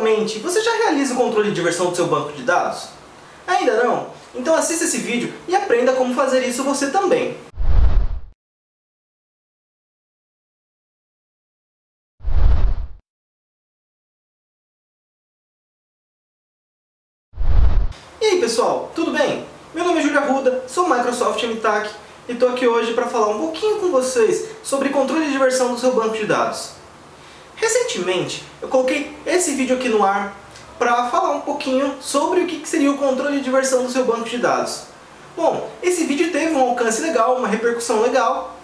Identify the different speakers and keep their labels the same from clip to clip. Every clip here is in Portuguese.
Speaker 1: Atualmente, você já realiza o controle de versão do seu banco de dados? Ainda não? Então assista esse vídeo e aprenda como fazer isso você também. E aí pessoal, tudo bem? Meu nome é Júlio Arruda, sou Microsoft MTAC e estou aqui hoje para falar um pouquinho com vocês sobre controle de versão do seu banco de dados. Recentemente, eu coloquei esse vídeo aqui no ar para falar um pouquinho sobre o que seria o controle de versão do seu banco de dados. Bom, esse vídeo teve um alcance legal, uma repercussão legal,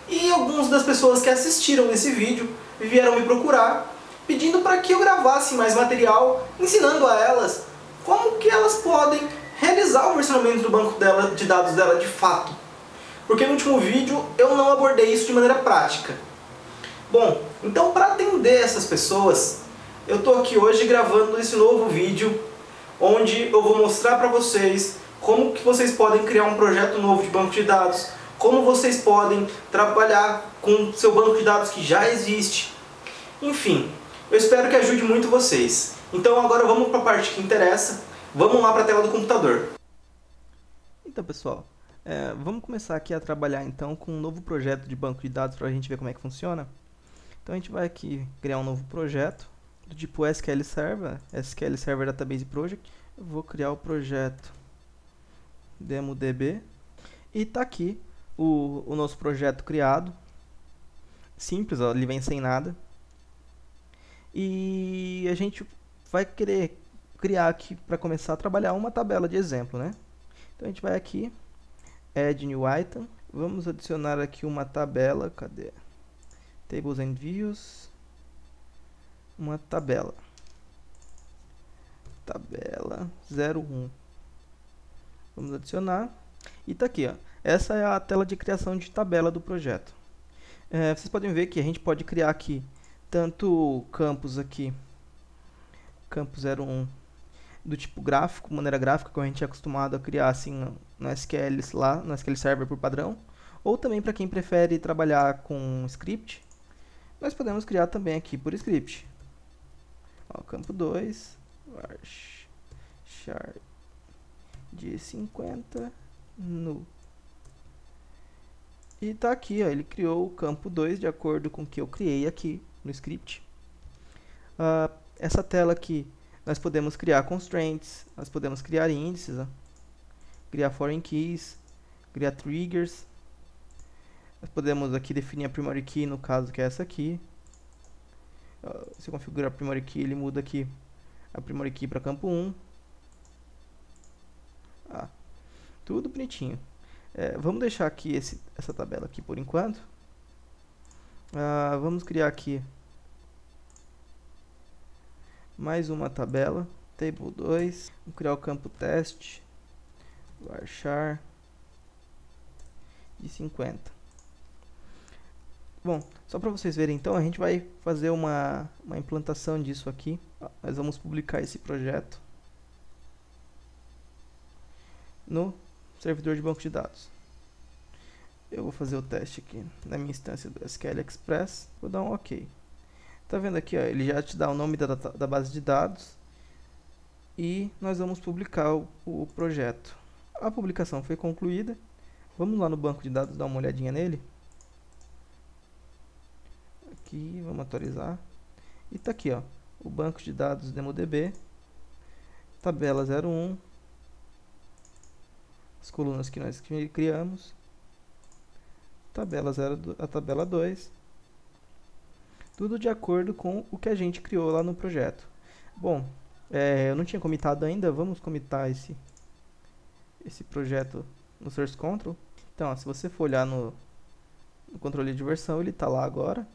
Speaker 1: e algumas das pessoas que assistiram esse vídeo vieram me procurar pedindo para que eu gravasse mais material, ensinando a elas como que elas podem realizar o versionamento do banco de dados dela de fato. Porque no último vídeo eu não abordei isso de maneira prática. Bom, então para atender essas pessoas, eu estou aqui hoje gravando esse novo vídeo, onde eu vou mostrar para vocês como que vocês podem criar um projeto novo de banco de dados, como vocês podem trabalhar com seu banco de dados que já existe. Enfim, eu espero que ajude muito vocês. Então agora vamos para a parte que interessa, vamos lá para a tela do computador.
Speaker 2: Então pessoal, vamos começar aqui a trabalhar então com um novo projeto de banco de dados para a gente ver como é que funciona. Então a gente vai aqui criar um novo projeto do tipo SQL Server Database Project. Eu vou criar o projeto DemoDB e tá aqui o nosso projeto criado. Simples, ó, ele vem sem nada. E a gente vai querer criar aqui para começar a trabalhar uma tabela de exemplo, né? Então a gente vai aqui, Add New Item, vamos adicionar aqui uma tabela, cadê? Tables and Views, uma tabela 01. Vamos adicionar e tá aqui, ó. Essa é a tela de criação de tabela do projeto. Vocês podem ver que a gente pode criar aqui tanto campos aqui, campo 01 do tipo gráfico, maneira gráfica, que a gente é acostumado a criar assim no SQL lá, no SQL Server por padrão, ou também para quem prefere trabalhar com script, nós podemos criar também aqui por script. Ó, campo 2, varchar de 50 nu. E tá aqui, ó, ele criou o campo 2 de acordo com o que eu criei aqui no script. Essa tela aqui, nós podemos criar constraints, nós podemos criar índices, ó, criar foreign keys, criar triggers. Nós podemos aqui definir a primary key, no caso que é essa aqui. Se eu configurar a primary key, ele muda aqui a primary key para campo 1. Tudo bonitinho. Vamos deixar aqui essa tabela aqui por enquanto. Vamos criar aqui mais uma tabela, table 2. Vamos criar o campo teste, varchar de 50. Bom, só para vocês verem então, a gente vai fazer uma implantação disso aqui. Nós vamos publicar esse projeto no servidor de banco de dados. Eu vou fazer o teste aqui na minha instância do SQL Express. Vou dar um OK. Tá vendo aqui, ó, ele já te dá o nome da base de dados. E nós vamos publicar o projeto. A publicação foi concluída. Vamos lá no banco de dados dar uma olhadinha nele. Aqui, vamos atualizar. E tá aqui, ó, o banco de dados DemoDB, tabela 01, as colunas que nós criamos, a tabela 2, tudo de acordo com o que a gente criou lá no projeto. Bom, eu não tinha comitado ainda, vamos comitar esse projeto no Source Control. Então, ó, se você for olhar no controle de versão, ele está lá agora.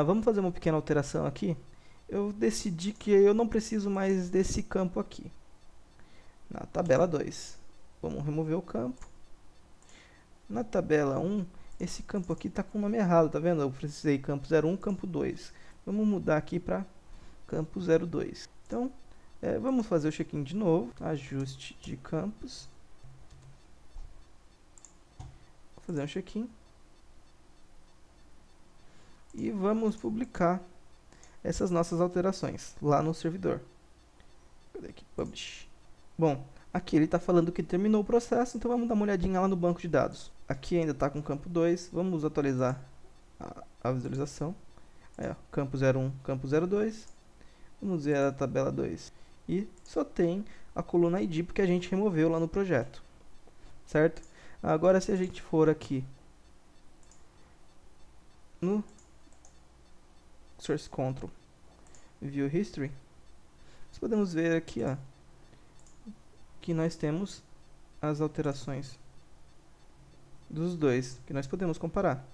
Speaker 2: Vamos fazer uma pequena alteração aqui. Eu decidi que eu não preciso mais desse campo aqui, na tabela 2. Vamos remover o campo. Na tabela 1, esse campo aqui está com o nome errado, tá vendo? Eu precisei campo 01, campo 2. Vamos mudar aqui para campo 02. Então, vamos fazer o check-in de novo. Ajuste de campos. Vou fazer um check-in. E vamos publicar essas nossas alterações lá no servidor. Cadê aqui? Publish. Bom, aqui ele está falando que terminou o processo, então vamos dar uma olhadinha lá no banco de dados. Aqui ainda está com campo 2, vamos atualizar a visualização. Aí, ó, campo 01, campo 02. Vamos ver a tabela 2. E só tem a coluna ID porque a gente removeu lá no projeto. Certo? Agora se a gente for aqui no Source Control View History, nós podemos ver aqui, ó, que nós temos as alterações dos dois, que nós podemos comparar.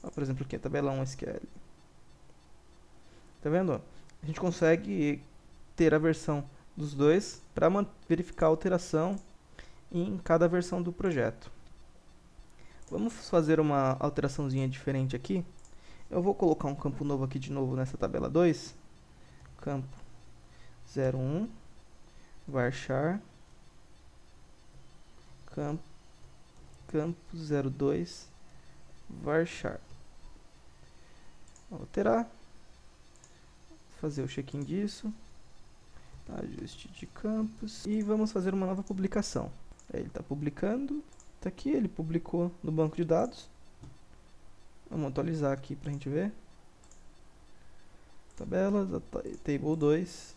Speaker 2: Ó, por exemplo, aqui a tabela 1 SQL. Tá vendo? Ó? A gente consegue ter a versão dos dois para verificar a alteração em cada versão do projeto. Vamos fazer uma alteraçãozinha diferente aqui. Eu vou colocar um campo novo aqui de novo nessa tabela 2. Campo 01 varchar campo 02 varchar. Vou alterar, fazer o check-in disso, ajuste de campos e vamos fazer uma nova publicação. Ele está publicando, está aqui, ele publicou no banco de dados. Vamos atualizar aqui para a gente ver. Tabelas, table 2,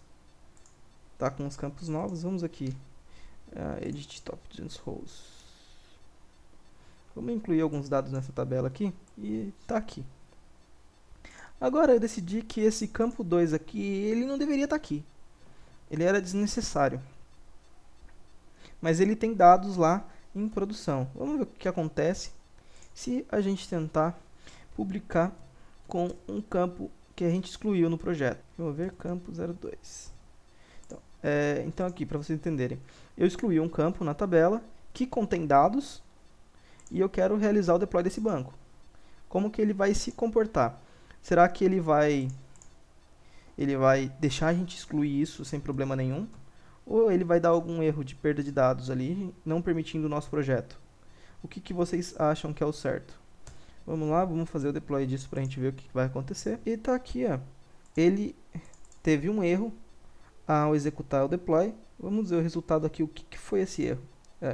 Speaker 2: está com os campos novos. Vamos aqui, edit top 200 rows. Vamos incluir alguns dados nessa tabela aqui e está aqui. Agora eu decidi que esse campo 2 aqui, ele não deveria estar aqui. Ele era desnecessário. Mas ele tem dados lá em produção. Vamos ver o que acontece se a gente tentar publicar com um campo que a gente excluiu no projeto. Vou ver campo 02. Então aqui, para vocês entenderem, eu excluí um campo na tabela que contém dados e eu quero realizar o deploy desse banco. Como que ele vai se comportar? Será que ele vai deixar a gente excluir isso sem problema nenhum? Ou ele vai dar algum erro de perda de dados ali, não permitindo o nosso projeto? O que vocês acham que é o certo? Vamos lá, vamos fazer o deploy disso para a gente ver o que vai acontecer. E está aqui, ó. Ele teve um erro ao executar o deploy. Vamos ver o resultado aqui, o que foi esse erro.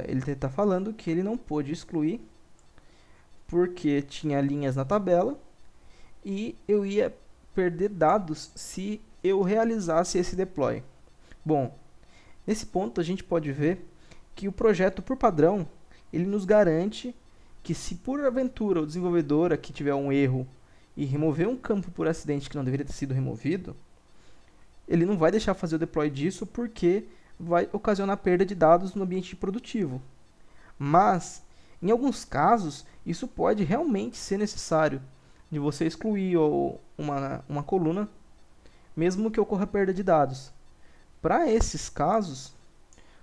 Speaker 2: Ele está falando que ele não pôde excluir porque tinha linhas na tabela e eu ia perder dados se eu realizasse esse deploy. Bom, nesse ponto a gente pode ver que o projeto, por padrão, ele nos garante que se por aventura o desenvolvedor aqui tiver um erro e remover um campo por acidente que não deveria ter sido removido, ele não vai deixar fazer o deploy disso porque vai ocasionar perda de dados no ambiente produtivo. Mas, em alguns casos, isso pode realmente ser necessário de você excluir uma coluna, mesmo que ocorra perda de dados. Para esses casos,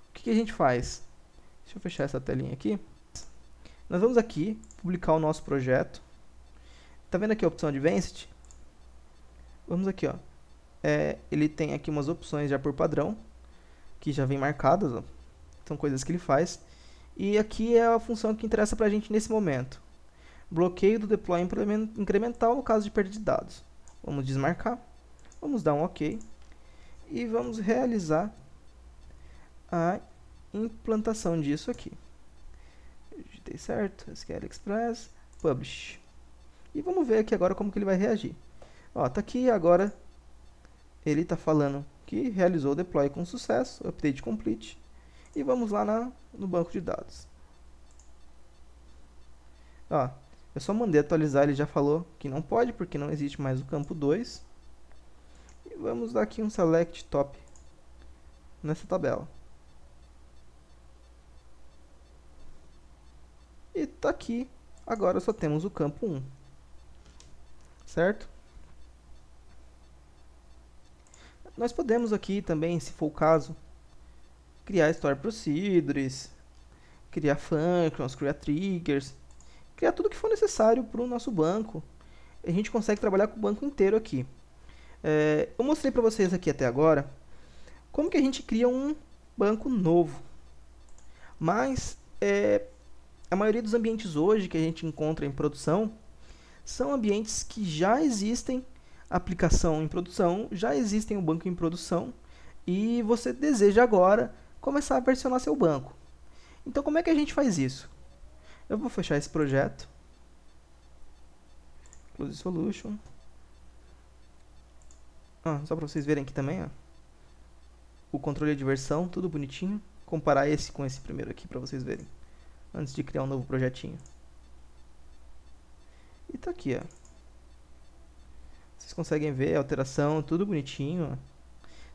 Speaker 2: o que a gente faz? Deixa eu fechar essa telinha aqui. Nós vamos aqui publicar o nosso projeto. Tá vendo aqui a opção Advanced? Vamos aqui, ó. Ele tem aqui umas opções já por padrão, que já vem marcadas, ó. São coisas que ele faz. E aqui é a função que interessa para a gente nesse momento. Bloqueio do deploy incremental no caso de perda de dados. Vamos desmarcar. Vamos dar um OK. E vamos realizar a implantação disso aqui. Eu digitei certo. SQL Express. Publish. E vamos ver aqui agora como que ele vai reagir. Ó, tá aqui agora. Ele está falando que realizou o deploy com sucesso. Update complete. E vamos lá no banco de dados. Ó, eu só mandei atualizar, ele já falou que não pode, porque não existe mais o campo 2. E vamos dar aqui um select top nessa tabela. E tá aqui, agora só temos o campo 1. Certo? Nós podemos aqui também, se for o caso, criar store procedures, criar functions, criar triggers, criar tudo que for necessário para o nosso banco. A gente consegue trabalhar com o banco inteiro aqui. Eu mostrei para vocês aqui até agora como que a gente cria um banco novo. Mas a maioria dos ambientes hoje que a gente encontra em produção são ambientes que já existem aplicação em produção, já existe um banco em produção e você deseja agora começar a versionar seu banco. Então, como é que a gente faz isso? Eu vou fechar esse projeto. Close Solution. Só para vocês verem aqui também, ó, o controle de versão, tudo bonitinho. Comparar esse com esse primeiro aqui para vocês verem, antes de criar um novo projetinho. E tá aqui, ó. Vocês conseguem ver a alteração, tudo bonitinho, ó.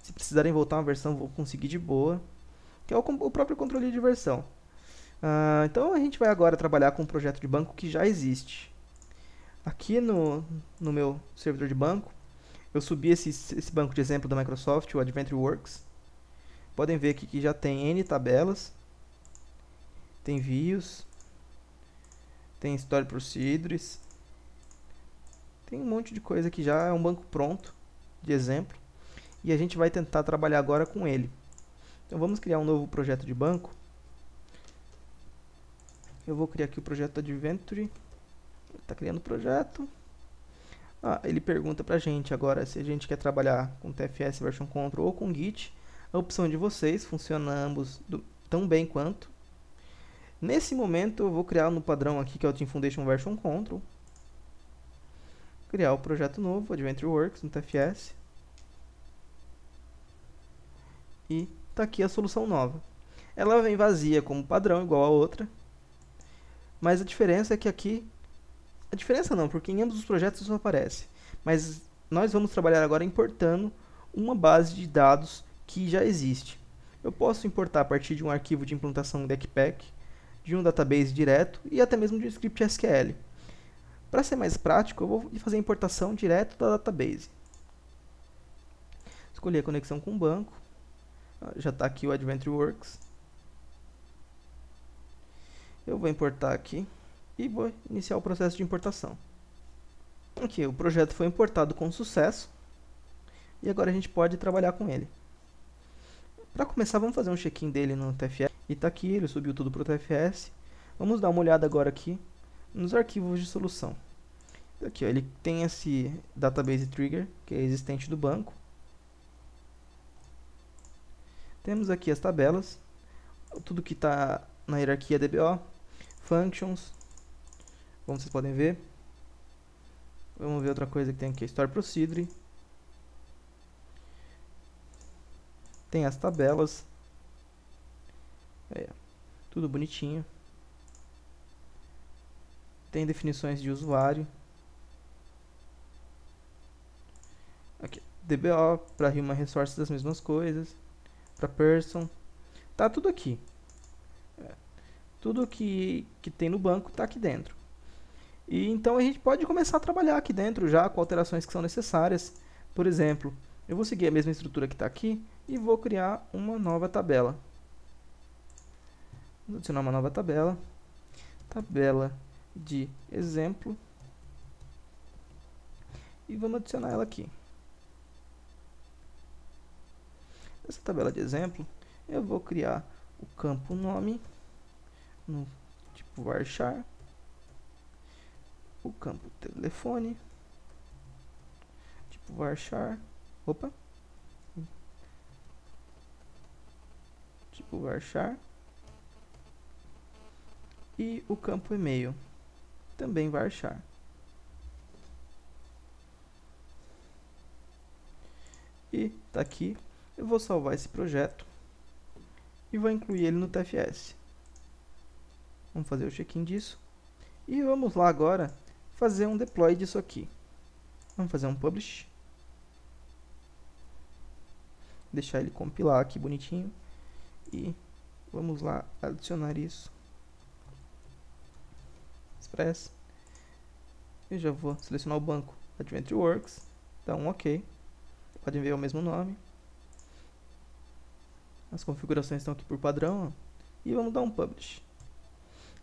Speaker 2: Se precisarem voltar uma versão, vou conseguir de boa. Que é o próprio controle de versão. Então a gente vai agora trabalhar com um projeto de banco que já existe. Aqui no meu servidor de banco, eu subi esse banco de exemplo da Microsoft, o AdventureWorks. Podem ver aqui que já tem N tabelas, tem views, tem Stored Procedures, tem um monte de coisa que já é um banco pronto, de exemplo. E a gente vai tentar trabalhar agora com ele. Então vamos criar um novo projeto de banco. Eu vou criar aqui o projeto Adventure. Está criando o projeto. Ele pergunta pra gente agora se a gente quer trabalhar com TFS Version Control ou com Git. A opção de vocês, funciona ambos tão bem quanto. Nesse momento eu vou criar no padrão aqui, que é o Team Foundation Version Control. Criar o projeto novo, AdventureWorks, no TFS. E tá aqui a solução nova. Ela vem vazia como padrão, igual a outra. Mas a diferença é que aqui... A diferença não, porque em ambos os projetos isso aparece. Mas nós vamos trabalhar agora importando uma base de dados que já existe. Eu posso importar a partir de um arquivo de implantação Deckpack, de um database direto e até mesmo de um script SQL. Para ser mais prático, eu vou fazer a importação direto da database. Escolhi a conexão com o banco. Já está aqui o AdventureWorks. Eu vou importar aqui e vou iniciar o processo de importação. Aqui, o projeto foi importado com sucesso e agora a gente pode trabalhar com ele. Para começar, vamos fazer um check-in dele no TFS. E está aqui, ele subiu tudo para o TFS. Vamos dar uma olhada agora aqui nos arquivos de solução. Aqui, ó, ele tem esse database trigger, que é existente do banco. Temos aqui as tabelas, tudo que está na hierarquia DBO, functions, como vocês podem ver. Vamos ver outra coisa que tem aqui, Stored Procedure. Tem as tabelas, tudo bonitinho. Tem definições de usuário. Aqui, DBO, para Human Resources as mesmas coisas. Para Person, tá tudo aqui. Tudo que tem no banco está aqui dentro. E então a gente pode começar a trabalhar aqui dentro já com alterações que são necessárias. Por exemplo, eu vou seguir a mesma estrutura que está aqui e vou criar uma nova tabela. Vou adicionar uma nova tabela. Tabela de exemplo. E vamos adicionar ela aqui. Nessa tabela de exemplo, eu vou criar o campo nome no tipo varchar. O campo telefone, tipo varchar. Tipo varchar. E o campo e-mail, também varchar. E tá aqui. Eu vou salvar esse projeto e vou incluir ele no TFS. Vamos fazer o check-in disso. E vamos lá agora fazer um deploy disso aqui. Vamos fazer um publish. Deixar ele compilar aqui bonitinho. E vamos lá adicionar isso. Express. Eu já vou selecionar o banco AdventureWorks. Dá um OK. Podem ver o mesmo nome. As configurações estão aqui por padrão. Ó. E vamos dar um publish.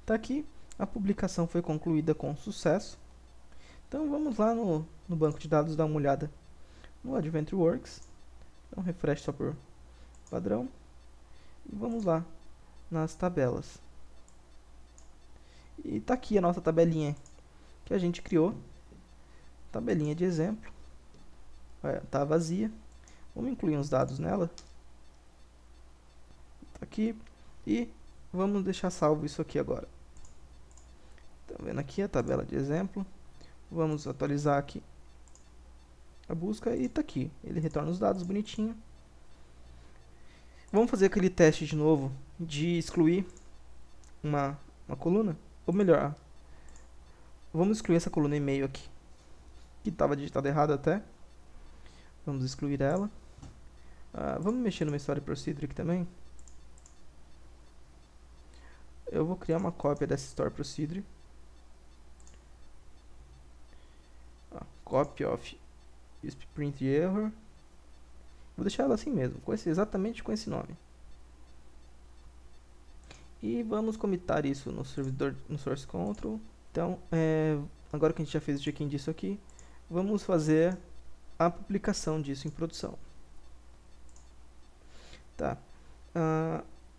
Speaker 2: Tá aqui. A publicação foi concluída com sucesso. Então vamos lá no banco de dados dar uma olhada no AdventureWorks. Então refresh só por padrão. E vamos lá nas tabelas. E tá aqui a nossa tabelinha que a gente criou. Tabelinha de exemplo. Tá vazia. Vamos incluir uns dados nela. Tá aqui. E vamos deixar salvo isso aqui agora. Tá vendo aqui a tabela de exemplo. Vamos atualizar aqui a busca e tá aqui. Ele retorna os dados bonitinho. Vamos fazer aquele teste de novo de excluir uma coluna. Ou melhor, vamos excluir essa coluna e-mail aqui, que estava digitada errado até. Vamos excluir ela. Vamos mexer numa Story Procedure aqui também. Eu vou criar uma cópia dessa Story Procedure. Copy of print error. Vou deixar ela assim mesmo, exatamente com esse nome. E vamos commitar isso no servidor, no source control. Então, agora que a gente já fez o check-in disso aqui, vamos fazer a publicação disso em produção. Tá.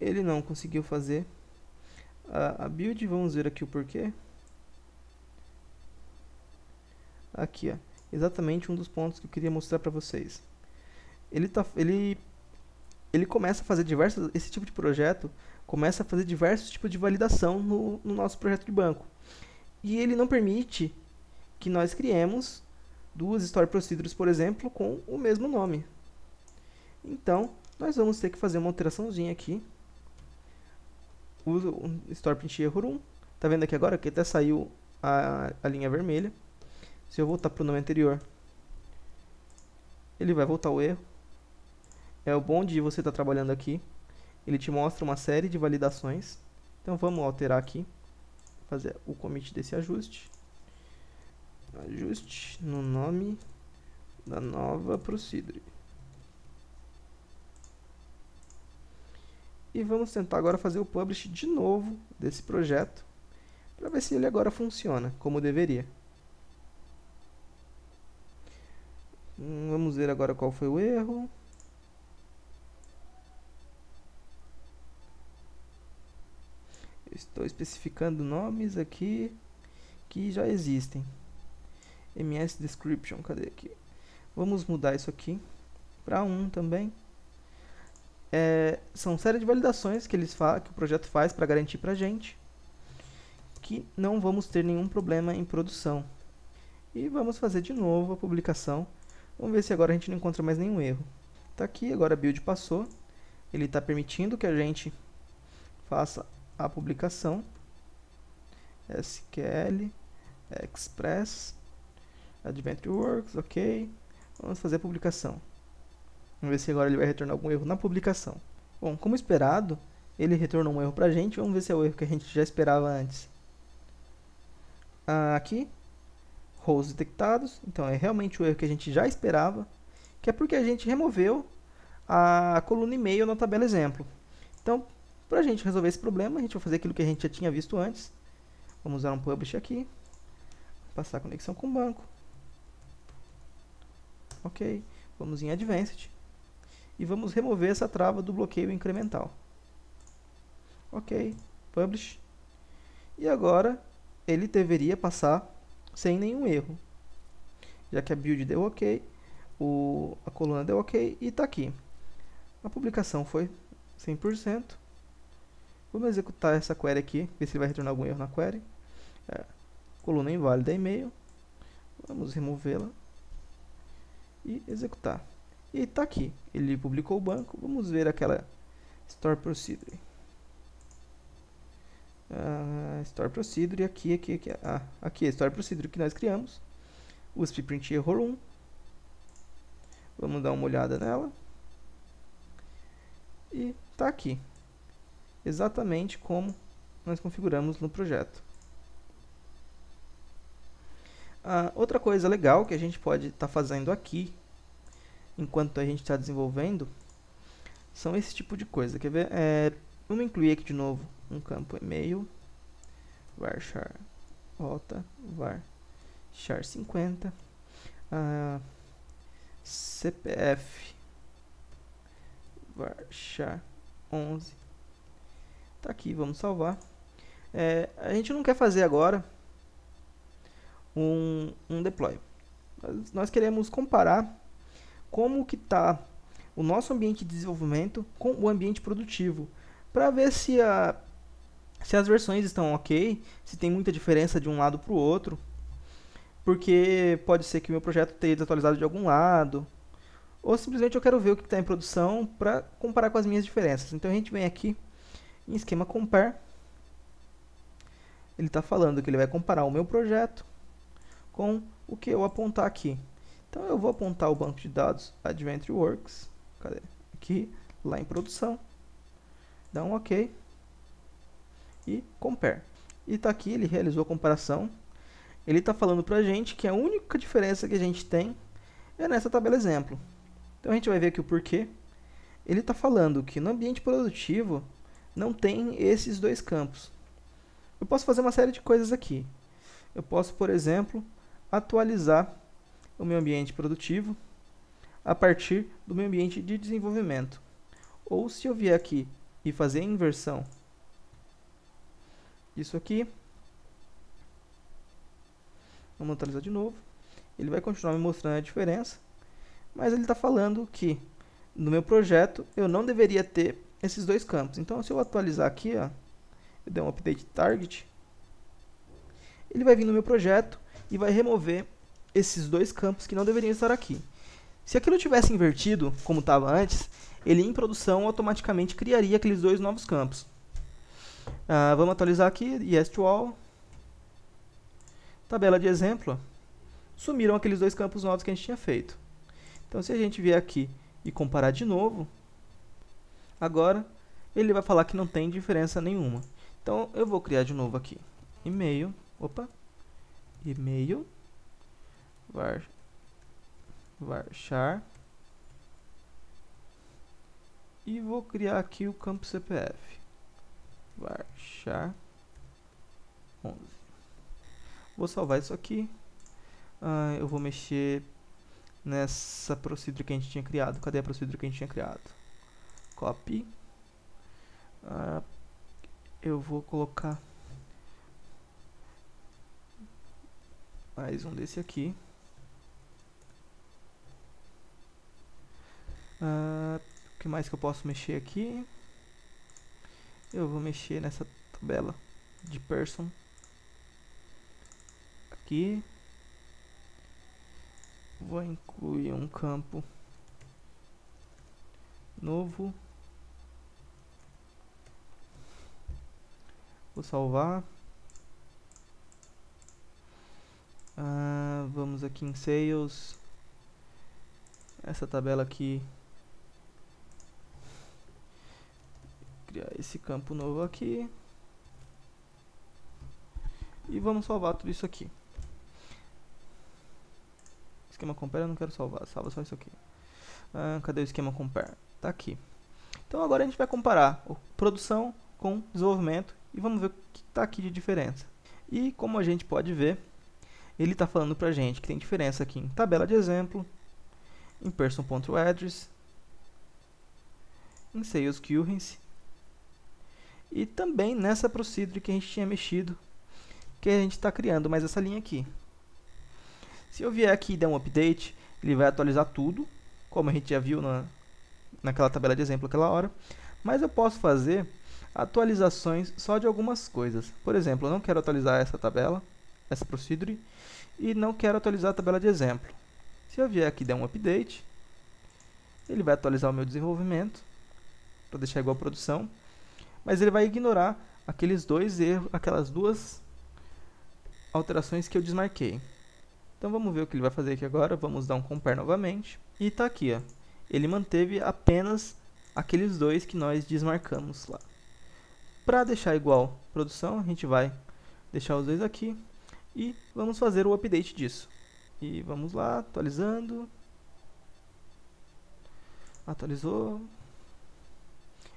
Speaker 2: Ele não conseguiu fazer a build, vamos ver aqui o porquê. Aqui, ó, exatamente um dos pontos que eu queria mostrar para vocês. Ele começa a fazer esse tipo de projeto começa a fazer diversos tipos de validação no nosso projeto de banco. E ele não permite que nós criemos duas Story Procedures, por exemplo, com o mesmo nome. Então, nós vamos ter que fazer uma alteraçãozinha aqui. Uso o Story Print Error 1. Tá vendo aqui agora que até saiu a linha vermelha. Se eu voltar para o nome anterior, ele vai voltar o erro. É o bom de você estar trabalhando aqui. Ele te mostra uma série de validações. Então vamos alterar aqui. Fazer o commit desse ajuste. Ajuste no nome da nova procedure. E vamos tentar agora fazer o publish de novo desse projeto. Para ver se ele agora funciona como deveria. Vamos ver agora qual foi o erro. Eu estou especificando nomes aqui que já existem. MS Description, cadê aqui? Vamos mudar isso aqui para 1 também. São série de validações que o projeto faz para garantir para a gente que não vamos ter nenhum problema em produção. E vamos fazer de novo a publicação. Vamos ver se agora a gente não encontra mais nenhum erro. Tá aqui, agora a build passou. Ele está permitindo que a gente faça a publicação. SQL, Express, Adventure Works, ok. Vamos fazer a publicação. Vamos ver se agora ele vai retornar algum erro na publicação. Bom, como esperado, ele retornou um erro pra gente. Vamos ver se é o erro que a gente já esperava antes. Aqui, rows detectados. Então, é realmente o erro que a gente já esperava, que é porque a gente removeu a coluna e-mail na tabela exemplo. Então, para a gente resolver esse problema, a gente vai fazer aquilo que a gente já tinha visto antes. Vamos usar um publish aqui. Passar a conexão com o banco. Ok. Vamos em Advanced. E vamos remover essa trava do bloqueio incremental. Ok. Publish. E agora, ele deveria passar sem nenhum erro. Já que a build deu ok, a coluna deu ok e está aqui. A publicação foi 100%. Vamos executar essa query aqui, ver se ele vai retornar algum erro na query. Coluna inválida e-mail. Vamos removê-la e executar. E está aqui. Ele publicou o banco. Vamos ver aquela Store Procedure. Store Procedure aqui é a Store Procedure que nós criamos. USP Print Error 1. Vamos dar uma olhada nela. E está aqui. Exatamente como nós configuramos no projeto. Outra coisa legal que a gente pode estar fazendo aqui, enquanto a gente está desenvolvendo, são esse tipo de coisa. Quer ver? Vamos incluir aqui de novo um campo e-mail, varchar rota, varchar 50, CPF, varchar 11. Tá aqui, vamos salvar. A gente não quer fazer agora um deploy. Nós queremos comparar como que está o nosso ambiente de desenvolvimento com o ambiente produtivo, para ver se as versões estão ok, se tem muita diferença de um lado para o outro, porque pode ser que o meu projeto esteja desatualizado de algum lado, ou simplesmente eu quero ver o que está em produção para comparar com as minhas diferenças. Então a gente vem aqui em esquema compare, ele está falando que ele vai comparar o meu projeto com o que eu apontar aqui. Então eu vou apontar o banco de dados Adventure Works, cadê? Aqui, lá em produção, dá um OK e compare. E está aqui, ele realizou a comparação. Ele está falando para a gente que a única diferença que a gente tem é nessa tabela exemplo. Então a gente vai ver aqui o porquê. Ele está falando que no ambiente produtivo não tem esses dois campos. Eu posso fazer uma série de coisas aqui. Eu posso, por exemplo, atualizar o meu ambiente produtivo a partir do meu ambiente de desenvolvimento. Ou se eu vier aqui e fazer a inversão disso aqui, vamos atualizar de novo, ele vai continuar me mostrando a diferença, mas ele está falando que no meu projeto eu não deveria ter esses dois campos. Então se eu atualizar aqui, ó, eu der um update target, ele vai vir no meu projeto e vai remover esses dois campos que não deveriam estar aqui. Se aquilo tivesse invertido, como estava antes, ele em produção automaticamente criaria aqueles dois novos campos. Vamos atualizar aqui, yes to all, tabela de exemplo, sumiram aqueles dois campos novos que a gente tinha feito. Então se a gente vier aqui e comparar de novo, agora ele vai falar que não tem diferença nenhuma. Então eu vou criar de novo aqui, e-mail, varchar, e vou criar aqui o campo CPF, varchar 11. Vou salvar isso aqui. Eu vou mexer nessa procedure que a gente tinha criado. Cadê a procedure que a gente tinha criado? Copy. Eu vou colocar mais um desse aqui. O que mais que eu posso mexer aqui? Eu vou mexer nessa tabela de person aqui. Vou incluir um campo novo. Vou salvar. Vamos aqui em Sales. Essa tabela aqui. Criar esse campo novo aqui. E vamos salvar tudo isso aqui. Esquema compare eu não quero salvar, salva só isso aqui. Cadê o esquema compare? Tá aqui. Então agora a gente vai comparar produção com desenvolvimento e vamos ver o que está aqui de diferença. E como a gente pode ver, ele está falando para a gente que tem diferença aqui em tabela de exemplo, em person.address, em sales currency e também nessa procedure que a gente tinha mexido, que a gente está criando mais essa linha aqui. Se eu vier aqui e der um update, ele vai atualizar tudo, como a gente já viu naquela tabela de exemplo aquela hora, mas eu posso fazer atualizações só de algumas coisas. Por exemplo, eu não quero atualizar essa tabela, essa procedure, e não quero atualizar a tabela de exemplo. Se eu vier aqui e der um update, ele vai atualizar o meu desenvolvimento, para deixar igual a produção, mas ele vai ignorar aqueles dois erros, aquelas duas alterações que eu desmarquei. Então vamos ver o que ele vai fazer aqui agora. Vamos dar um compare novamente. E está aqui, ó. Ele manteve apenas aqueles dois que nós desmarcamos lá. Para deixar igual produção, a gente vai deixar os dois aqui e vamos fazer o update disso. E vamos lá, atualizando. Atualizou.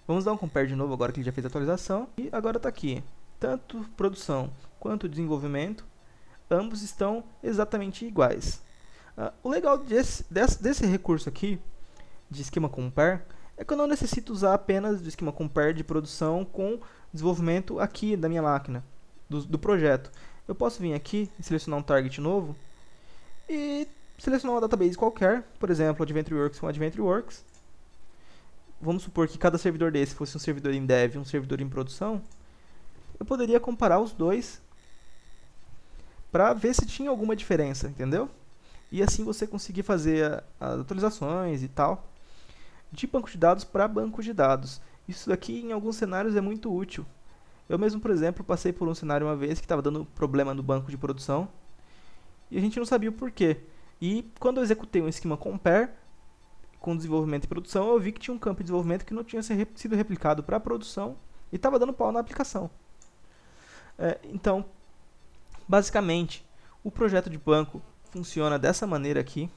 Speaker 2: Vamos dar um compare de novo agora que ele já fez a atualização. E agora está aqui. Tanto produção quanto desenvolvimento, ambos estão exatamente iguais. O legal desse recurso aqui, de esquema compare, é que eu não necessito usar apenas o esquema compare de produção com desenvolvimento aqui da minha máquina, do projeto. Eu posso vir aqui e selecionar um target novo e selecionar uma database qualquer, por exemplo, AdventureWorks com AdventureWorks. Vamos supor que cada servidor desse fosse um servidor em dev e um servidor em produção. Eu poderia comparar os dois para ver se tinha alguma diferença, entendeu? E assim você conseguir fazer as atualizações e tal de banco de dados para banco de dados. Isso daqui em alguns cenários é muito útil. Eu mesmo, por exemplo, passei por um cenário uma vez que estava dando problema no banco de produção e a gente não sabia o porquê. E quando eu executei um esquema compare com desenvolvimento e produção, eu vi que tinha um campo de desenvolvimento que não tinha sido replicado para a produção e estava dando pau na aplicação. Então, basicamente, o projeto de banco funciona dessa maneira aqui.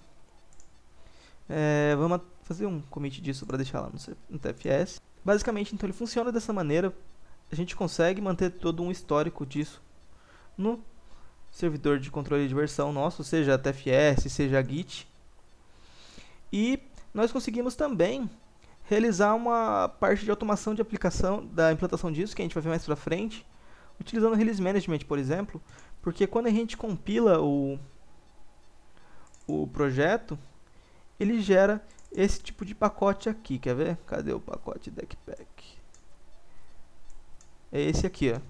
Speaker 2: Vamos fazer um commit disso para deixar lá no TFS. Basicamente, então, ele funciona dessa maneira. A gente consegue manter todo um histórico disso no servidor de controle de versão nosso, seja TFS, seja Git. E nós conseguimos também realizar uma parte de automação de aplicação, da implantação disso, que a gente vai ver mais pra frente, utilizando o Release Management, por exemplo, porque quando a gente compila o projeto, ele gera esse tipo de pacote aqui, quer ver? Cadê o pacote Deckpack? É esse aqui, ó.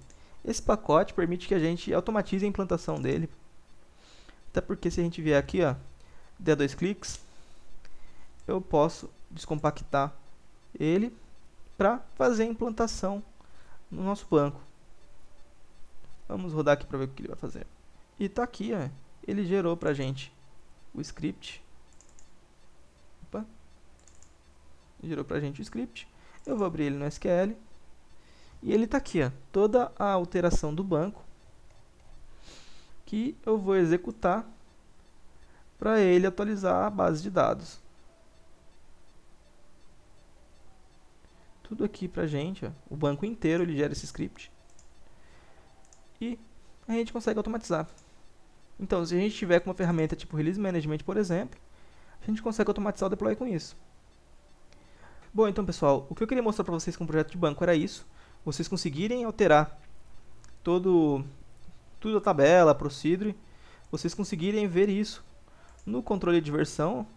Speaker 2: Esse pacote permite que a gente automatize a implantação dele. Até porque se a gente vier aqui, ó, der 2 cliques, eu posso descompactar ele para fazer a implantação no nosso banco. Vamos rodar aqui para ver o que ele vai fazer. E tá aqui, ó, ele gerou pra gente o script. Opa. Gerou pra gente o script. Eu vou abrir ele no SQL. E ele está aqui, ó, toda a alteração do banco que eu vou executar para ele atualizar a base de dados. Tudo aqui para a gente, ó, o banco inteiro ele gera esse script. E a gente consegue automatizar. Então, se a gente tiver com uma ferramenta tipo Release Management, por exemplo, a gente consegue automatizar o deploy com isso. Bom, então pessoal, o que eu queria mostrar para vocês com o projeto de banco era isso. Vocês conseguirem alterar tudo a tabela, procedure, vocês conseguirem ver isso no controle de versão.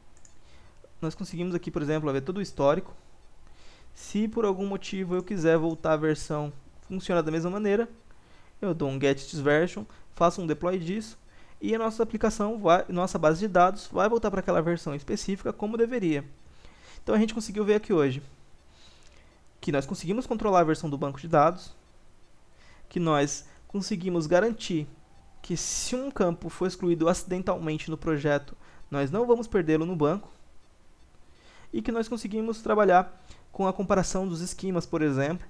Speaker 2: Nós conseguimos aqui, por exemplo, ver todo o histórico. Se por algum motivo eu quiser voltar a versão, funciona da mesma maneira. Eu dou um get this version, faço um deploy disso e a nossa aplicação, nossa base de dados vai voltar para aquela versão específica como deveria. Então a gente conseguiu ver aqui hoje que nós conseguimos controlar a versão do banco de dados, que nós conseguimos garantir que se um campo for excluído acidentalmente no projeto, nós não vamos perdê-lo no banco, e que nós conseguimos trabalhar com a comparação dos esquemas, por exemplo,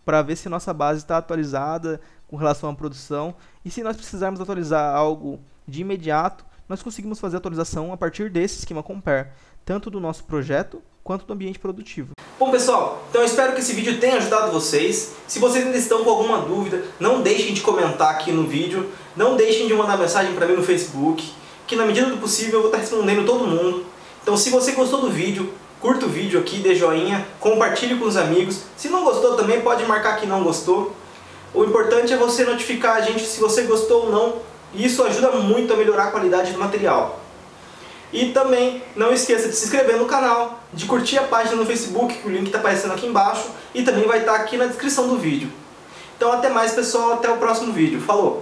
Speaker 2: para ver se nossa base está atualizada com relação à produção, e se nós precisarmos atualizar algo de imediato, nós conseguimos fazer a atualização a partir desse esquema compare, tanto do nosso projeto quanto do ambiente produtivo.
Speaker 1: Bom pessoal, então eu espero que esse vídeo tenha ajudado vocês. Se vocês ainda estão com alguma dúvida, não deixem de comentar aqui no vídeo, não deixem de mandar mensagem para mim no Facebook, que na medida do possível eu vou estar respondendo todo mundo. Então se você gostou do vídeo, curta o vídeo aqui, dê joinha, compartilhe com os amigos. Se não gostou também pode marcar que não gostou. O importante é você notificar a gente se você gostou ou não, e isso ajuda muito a melhorar a qualidade do material. E também não esqueça de se inscrever no canal, de curtir a página no Facebook, que o link está aparecendo aqui embaixo, e também vai estar aqui na descrição do vídeo. Então até mais pessoal, até o próximo vídeo. Falou!